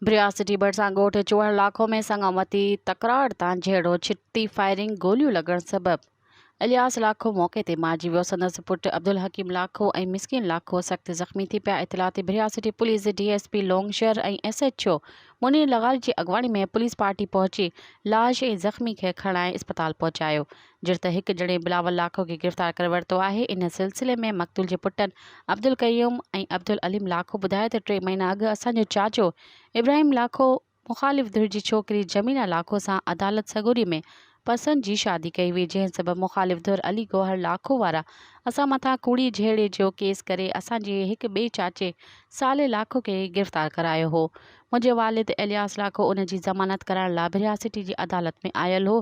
ब्रियासिटी भरिसां ॻोठ चुहड़ लाखो में संगामती तकरार तां जहिड़ो छिटी फायरिंग गोलियूं लॻण सबबि इलियास लाखो मौक़े ते मारिजी वियो। संदसि पुटु अब्दुल हकीम लाखो ऐं मिस्किन लाखो सख़्तु ज़ख़्मी थी पिया। इतलाती ब्रियासिटी पुलिस DSP लोंगशहर ऐं SHO मुनीर लगाल जी अॻवानी में पुलिस पार्टी पहुची लाश ऐं ज़ख़्मी खे खणाए अस्पताल पहुचायो। जिर त हिकु ॼणे बिलावल लाखो खे गिरफ़्तार करे वरितो आहे। इन सिलसिले में मक़तूल जे पुटनि अब्दुल कयूम ऐं अब्दुल अलीम लाखो ॿुधायो त 3 महीना अॻु असांजो चाचो इब्राहिम लाखो मुख़ालिफ़ धुर जी छोकिरी जमीना लाखो सां अदालत सगोरी में पसंदि जी शादी कई हुई, जंहिं सबबि मुख़ालिफ़ धुर अली गौहर लाखो वारा असां मथां कूड़ी झेड़े जो केस करे असांजे हिकु ॿिए चाचे साले लाखो खे गिरफ़्तार करायो हो। मुंहिंजे वालिद इलियास लाखो उन जी ज़मानत कराइण लाइ ब्रियासिटी जी अदालत में आयल हो।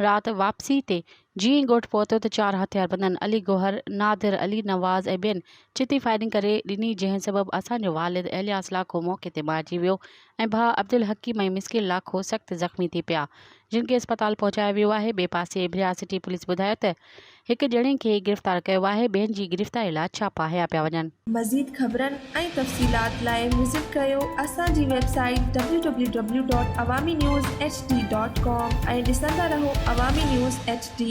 राति वापसी ते जीअं ई ॻोठु पहुतो त 4 हथियारबंदनि अली गौहर, नादिर अली नवाज़ ऐं ॿियनि चिटी फायरिंग करे ॾिनी, जंहिं सबबि असांजो वालिद इलियास लाखो मौक़े ते मारिजी वियो ऐं भाउ अब्दुल हकीम ऐं मिस्किन लाखो सख़्तु ज़ख़्मी थी पिया, जिन खे अस्पताल पहुचायो वियो आहे। ॿिए पासे ब्रियासिटी पुलिस ॿुधायो त हिकु ॼणे खे गिरफ़्तार कयो आहे। ॿियनि जी गिरफ़्तारी लाइ छापा हया पिया वञनि। मज़ीद ख़बरनि ऐं तफ़सीलात लाइ विज़िट कयो असांजी वेबसाइट www.awamiNewsHD.com ऐं ॾिसंदा रहो अवामी न्यूज़ HD।